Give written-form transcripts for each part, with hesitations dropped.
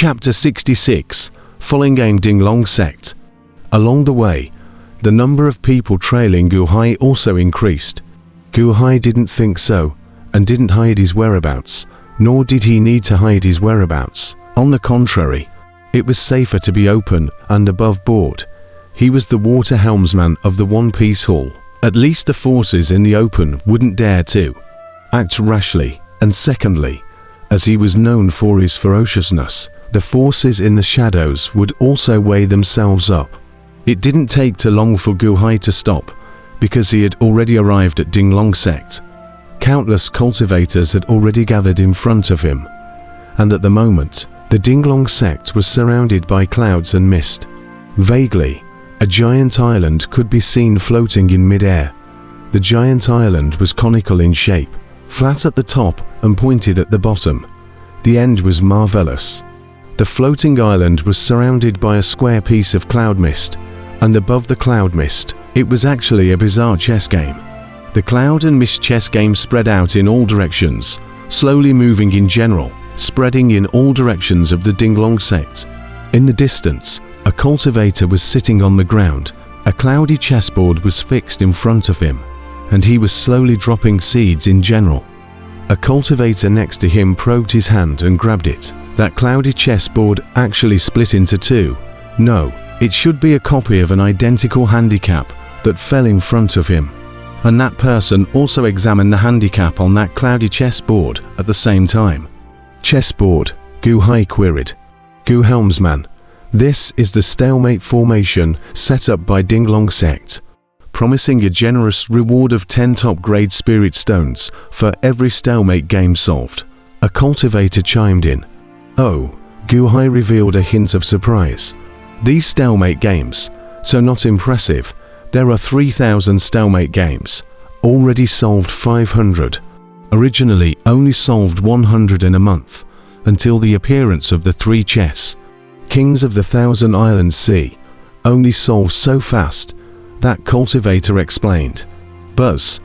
Chapter 66. Following Game Dinglong Sect. Along the way, the number of people trailing Gu Hai also increased. Gu Hai didn't think so, and didn't hide his whereabouts, nor did he need to hide his whereabouts. On the contrary, it was safer to be open and above board. He was the water helmsman of the One Piece Hall. At least the forces in the open wouldn't dare to act rashly, and secondly, as he was known for his ferociousness, the forces in the shadows would also weigh themselves up. It didn't take too long for Gu Hai to stop, because he had already arrived at Dinglong Sect. Countless cultivators had already gathered in front of him, and at the moment, the Dinglong Sect was surrounded by clouds and mist. Vaguely, a giant island could be seen floating in mid-air. The giant island was conical in shape, flat at the top and pointed at the bottom. The end was marvelous. The floating island was surrounded by a square piece of cloud mist, and above the cloud mist, it was actually a bizarre chess game. The cloud and mist chess game spread out in all directions, slowly moving in general, spreading in all directions of the Dinglong Sect. In the distance, a cultivator was sitting on the ground. A cloudy chessboard was fixed in front of him, and he was slowly dropping seeds in general. A cultivator next to him probed his hand and grabbed it. That cloudy chessboard actually split into two. No, it should be a copy of an identical handicap that fell in front of him. And that person also examined the handicap on that cloudy chessboard at the same time. Chessboard, Gu Hai queried. Gu Helmsman, this is the stalemate formation set up by Dinglong Sect, promising a generous reward of 10 top-grade spirit stones for every stalemate game solved. A cultivator chimed in. Oh, Gu Hai revealed a hint of surprise. These stalemate games, so not impressive. There are 3,000 stalemate games, already solved 500. Originally only solved 100 in a month, until the appearance of the 3 chess Kings of the Thousand Islands Sea, only solved so fast. That cultivator explained. Buzz.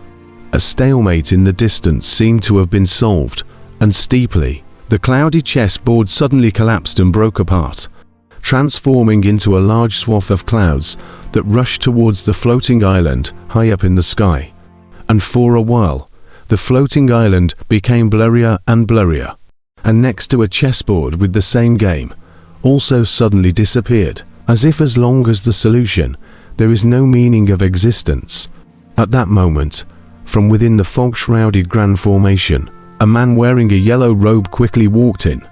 A stalemate in the distance seemed to have been solved, and steeply, the cloudy chessboard suddenly collapsed and broke apart, transforming into a large swath of clouds that rushed towards the floating island high up in the sky. And for a while, the floating island became blurrier and blurrier, and next to a chessboard with the same game, also suddenly disappeared, as if as long as the solution, there is no meaning of existence. At that moment, from within the fog-shrouded grand formation, a man wearing a yellow robe quickly walked in.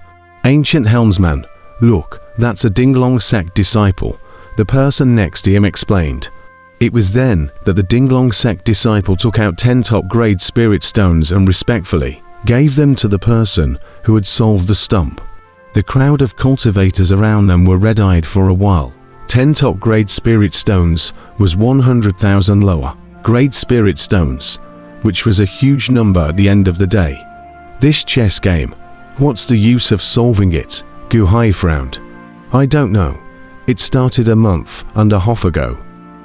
Ancient helmsman, look, that's a Dinglong Sect disciple, the person next to him explained. It was then that the Dinglong Sect disciple took out 10 top-grade spirit stones and respectfully gave them to the person who had solved the stump. The crowd of cultivators around them were red-eyed for a while. 10 top-grade spirit stones was 100,000 lower grade spirit stones, which was a huge number at the end of the day. This chess game, what's the use of solving it? Gu Hai frowned. I don't know. It started a month and a half ago.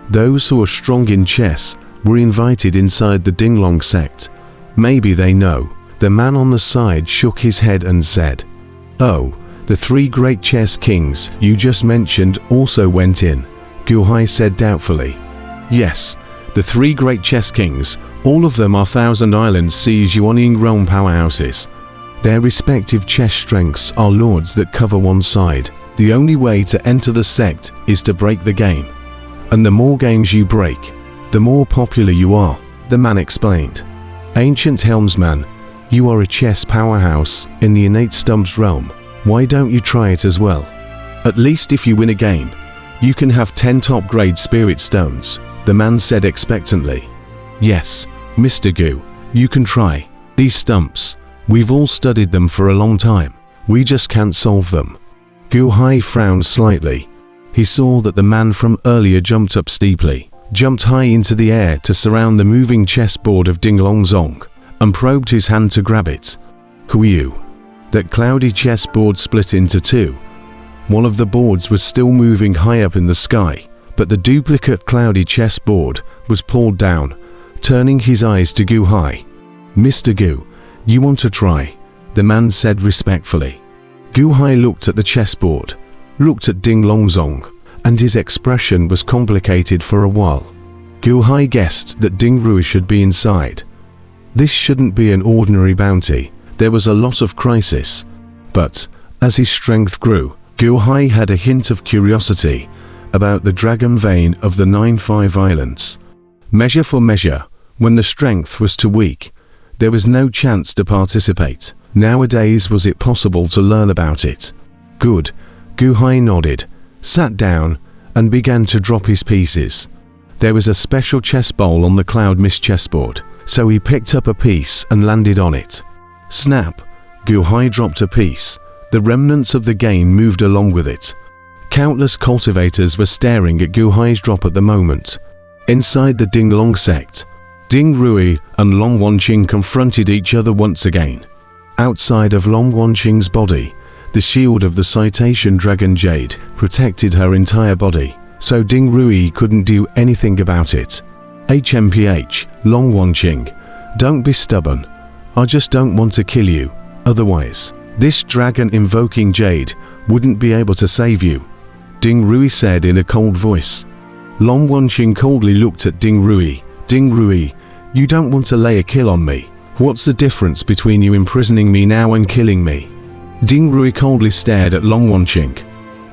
Those who are strong in chess were invited inside the Dinglong Sect. Maybe they know. The man on the side shook his head and said, Oh, the 3 great chess kings you just mentioned also went in, Gu Hai said doubtfully. Yes, the 3 great chess kings, all of them are Thousand Islands Sea's Yuanying realm powerhouses. Their respective chess strengths are lords that cover one side. The only way to enter the sect is to break the game. And the more games you break, the more popular you are, the man explained. Ancient helmsman, you are a chess powerhouse in the innate stumps realm. Why don't you try it as well? At least if you win a game, you can have 10 top-grade spirit stones, the man said expectantly. Yes, Mr. Gu, you can try. These stumps, we've all studied them for a long time. We just can't solve them. Gu Hai frowned slightly. He saw that the man from earlier jumped up steeply, jumped high into the air to surround the moving chessboard of Dinglong Zong, and probed his hand to grab it. Who are you? That cloudy chessboard split into 2. One of the boards was still moving high up in the sky, but the duplicate cloudy chessboard was pulled down, turning his eyes to Gu Hai. Mr. Gu, you want to try? The man said respectfully. Gu Hai looked at the chessboard, looked at Ding Longzong, and his expression was complicated for a while. Gu Hai guessed that Ding Rui should be inside. This shouldn't be an ordinary bounty. There was a lot of crisis. But, as his strength grew, Gu Hai had a hint of curiosity about the dragon vein of the 9-5 islands. Measure for measure, when the strength was too weak, there was no chance to participate. Nowadays was it possible to learn about it? Good. Gu Hai nodded, sat down, and began to drop his pieces. There was a special chess bowl on the Cloud Mist chessboard, so he picked up a piece and landed on it. Snap! Gu Hai dropped a piece. The remnants of the game moved along with it. Countless cultivators were staring at Gu Hai's drop at the moment. Inside the Ding Long sect, Ding Rui and Long Wanqing confronted each other once again. Outside of Long Wanqing's body, the shield of the Citation Dragon Jade protected her entire body, so Ding Rui couldn't do anything about it. HMPH, Long Wanqing, don't be stubborn. I just don't want to kill you, otherwise, this dragon-invoking jade wouldn't be able to save you, Ding Rui said in a cold voice. Long Wanqing coldly looked at Ding Rui. Ding Rui, you don't want to lay a kill on me. What's the difference between you imprisoning me now and killing me? Ding Rui coldly stared at Long Wanqing.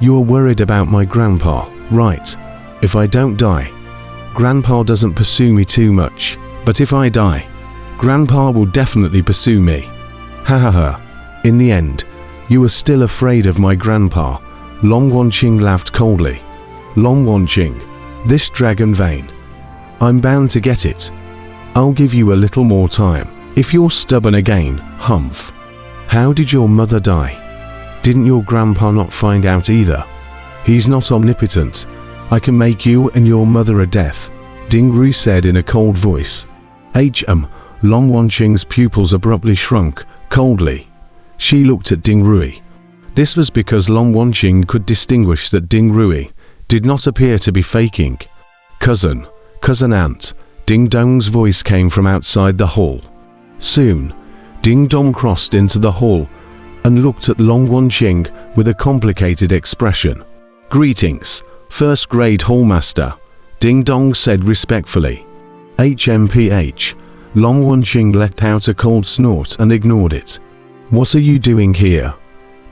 You're worried about my grandpa, right? If I don't die, Grandpa doesn't pursue me too much, but if I die, Grandpa will definitely pursue me. Ha ha ha. In the end, you are still afraid of my grandpa. Long Wanqing laughed coldly. Long Wanqing, this dragon vein. I'm bound to get it. I'll give you a little more time. If you're stubborn again, humph. How did your mother die? Didn't your grandpa not find out either? He's not omnipotent. I can make you and your mother a death, Ding Rui said in a cold voice. Long Wanqing's pupils abruptly shrunk, coldly. She looked at Ding Rui. This was because Long Wanqing could distinguish that Ding Rui did not appear to be faking. Cousin Aunt, Ding Dong's voice came from outside the hall. Soon, Ding Dong crossed into the hall and looked at Long Wanqing with a complicated expression. Greetings, first grade hallmaster, Ding Dong said respectfully. HMPH, Long Wanqing let out a cold snort and ignored it. What are you doing here?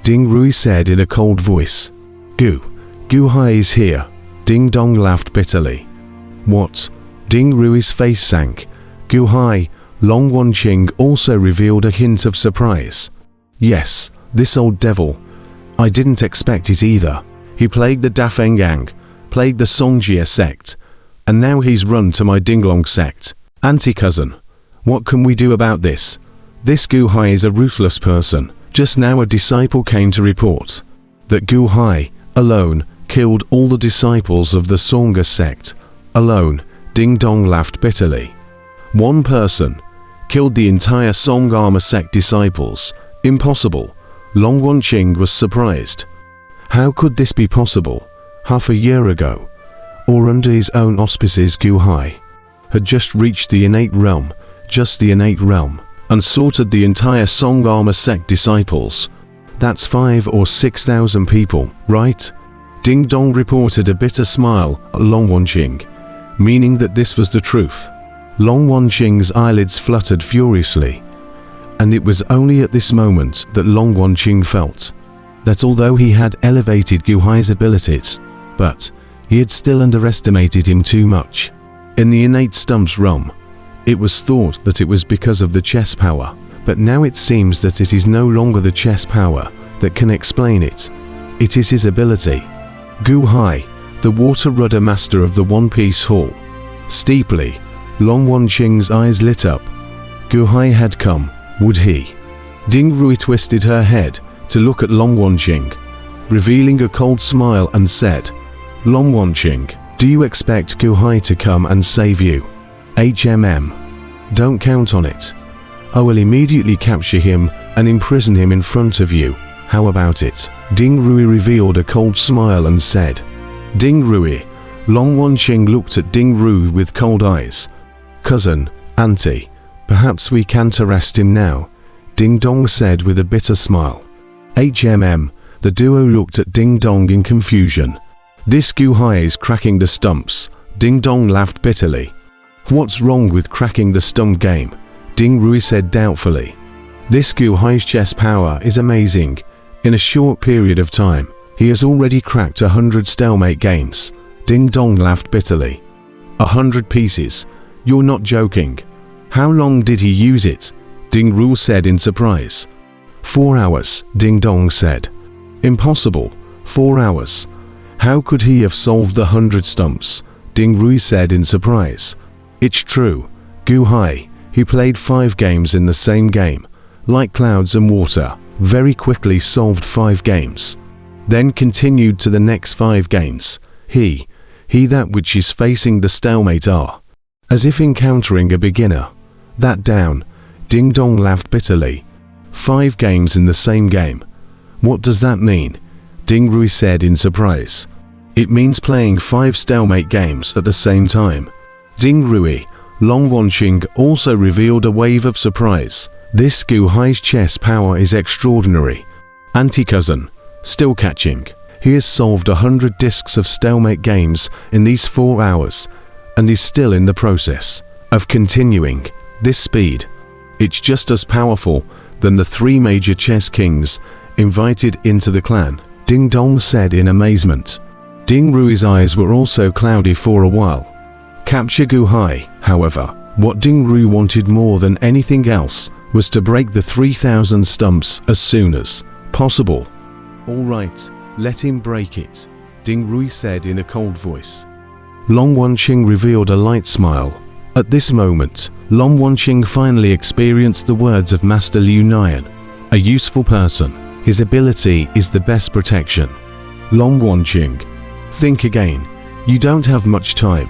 Ding Rui said in a cold voice. Gu Hai is here, Ding Dong laughed bitterly. What? Ding Rui's face sank. Gu Hai, Long Wanqing also revealed a hint of surprise. Yes, this old devil. I didn't expect it either. He plagued the Dafengang, plagued the Songjia sect, and now he's run to my Dinglong sect. Auntie-cousin, what can we do about this? This Gu Hai is a ruthless person. Just now a disciple came to report that Gu Hai, alone, killed all the disciples of the Songa sect. Alone, Ding Dong laughed bitterly. One person killed the entire Songama sect disciples. Impossible. Long Wanqing was surprised. How could this be possible? Half a year ago, or under his own auspices, Gu Hai had just reached the innate realm, and slaughtered the entire Songama sect disciples. That's 5,000 or 6,000 people, right? Ding Dong reported a bitter smile at Long Wanqing, meaning that this was the truth. Long Wanqing's eyelids fluttered furiously, and it was only at this moment that Long Wanqing felt that although he had elevated Gu Hai's abilities, but he had still underestimated him too much. In the innate stumps realm, it was thought that it was because of the chess power, but now it seems that it is no longer the chess power that can explain it. It is his ability. Gu Hai, the water rudder master of the One Piece Hall. Steeply, Long Wanqing's eyes lit up. Gu Hai had come, would he? Ding Rui twisted her head to look at Long Wanqing, revealing a cold smile and said, Long Wanqing, do you expect Gu Hai to come and save you? Don't count on it. I will immediately capture him and imprison him in front of you. How about it? Ding Rui revealed a cold smile and said. Ding Rui. Long Wanqing looked at Ding Rui with cold eyes. Cousin, auntie, perhaps we can't arrest him now, Ding Dong said with a bitter smile. The duo looked at Ding Dong in confusion. This Gu Hai is cracking the stumps. Ding Dong laughed bitterly. What's wrong with cracking the stump game? Ding Rui said doubtfully. This Gu Hai's chess power is amazing. In a short period of time, he has already cracked 100 stalemate games. Ding Dong laughed bitterly. 100 pieces? You're not joking. How long did he use it? Ding Rui said in surprise. 4 hours, Ding Dong said. Impossible. 4 hours. How could he have solved 100 stumps? Ding Rui said in surprise. It's true. Gu Hai, he played 5 games in the same game, like clouds and water, very quickly solved 5 games. Then continued to the next 5 games. He that which is facing the stalemate are. As if encountering a beginner. That down. Ding Dong laughed bitterly. 5 games in the same game. What does that mean? Ding Rui said in surprise. It means playing 5 stalemate games at the same time. Ding Rui, Long Wanqing also revealed a wave of surprise. This Gu Hai's chess power is extraordinary. Anti-cousin, still catching. He has solved 100 discs of stalemate games in these 4 hours, and is still in the process of continuing this speed. It's just as powerful than the 3 major chess kings invited into the clan, Ding Dong said in amazement. Ding Rui's eyes were also cloudy for a while. Capture Gu Hai, however, what Ding Rui wanted more than anything else was to break the 3,000 stumps as soon as possible. All right, let him break it, Ding Rui said in a cold voice. Long Wanqing revealed a light smile. At this moment, Long Wanqing finally experienced the words of Master Liu Nian. A useful person. His ability is the best protection. Long Wanqing. Think again. You don't have much time.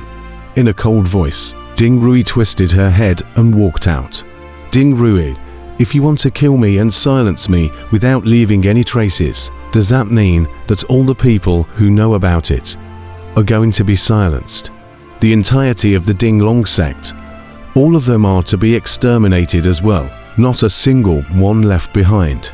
In a cold voice, Ding Rui twisted her head and walked out. Ding Rui, if you want to kill me and silence me without leaving any traces, does that mean that all the people who know about it are going to be silenced? The entirety of the Ding Long sect, all of them are to be exterminated as well, not a single one left behind.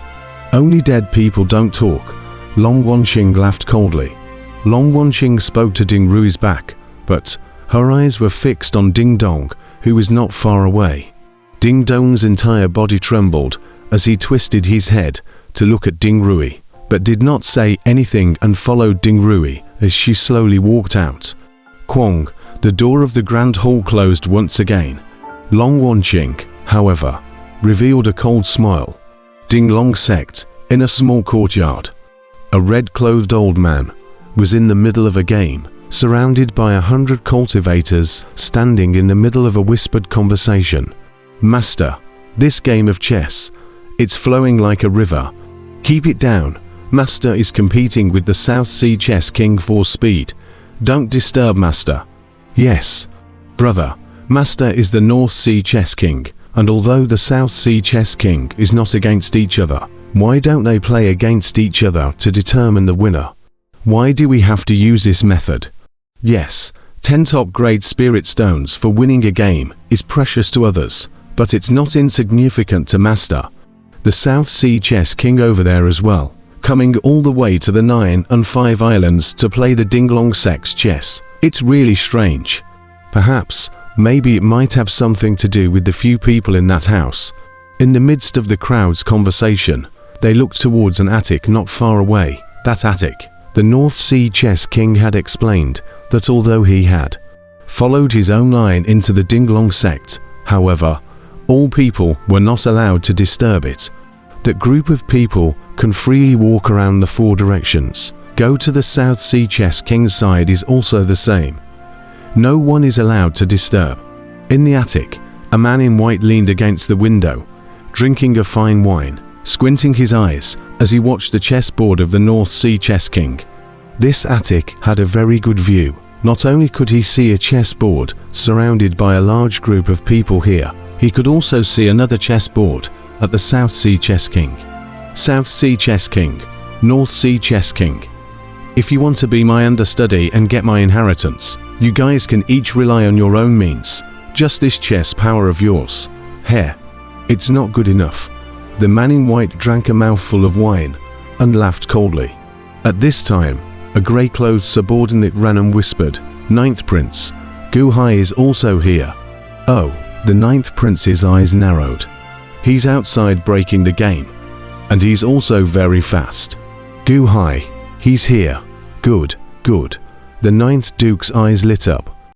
Only dead people don't talk. Long Wanqing laughed coldly. Long Wanqing spoke to Ding Rui's back, but her eyes were fixed on Ding Dong, who was not far away. Ding Dong's entire body trembled as he twisted his head to look at Ding Rui, but did not say anything and followed Ding Rui as she slowly walked out. Quong, the door of the grand hall closed once again. Long Wanqing, however, revealed a cold smile. Ding Long sect, in a small courtyard. A red-clothed old man was in the middle of a game, surrounded by 100 cultivators standing in the middle of a whispered conversation. Master, this game of chess, it's flowing like a river. Keep it down. Master is competing with the South Sea Chess King for speed. Don't disturb Master. Yes, brother, Master is the North Sea Chess King, and although the South Sea Chess King is not against each other, why don't they play against each other to determine the winner? Why do we have to use this method? Yes, 10 top-grade spirit stones for winning a game is precious to others, but it's not insignificant to Master. The South Sea Chess King over there as well, coming all the way to the 9 and 5 islands to play the Ding Long sect's chess. It's really strange. Perhaps, maybe it might have something to do with the few people in that house. In the midst of the crowd's conversation, they looked towards an attic not far away. That attic, the North Sea Chess King had explained that although he had followed his own line into the Ding Long sect, however, all people were not allowed to disturb it. That group of people can freely walk around the 4 directions. Go to the South Sea Chess King's side is also the same. No one is allowed to disturb. In the attic, a man in white leaned against the window, drinking a fine wine, squinting his eyes as he watched the chessboard of the North Sea Chess King. This attic had a very good view. Not only could he see a chessboard surrounded by a large group of people here, he could also see another chessboard at the South Sea Chess King. South Sea Chess King, North Sea Chess King. If you want to be my understudy and get my inheritance, you guys can each rely on your own means. Just this chess power of yours. Here. It's not good enough. The man in white drank a mouthful of wine, and laughed coldly. At this time, a grey-clothed subordinate ran and whispered, "Ninth Prince, Gu Hai is also here." Oh, the Ninth Prince's eyes narrowed. He's outside breaking the game. And he's also very fast. Gu Hai, he's here. Good, good. The Ninth Duke's eyes lit up.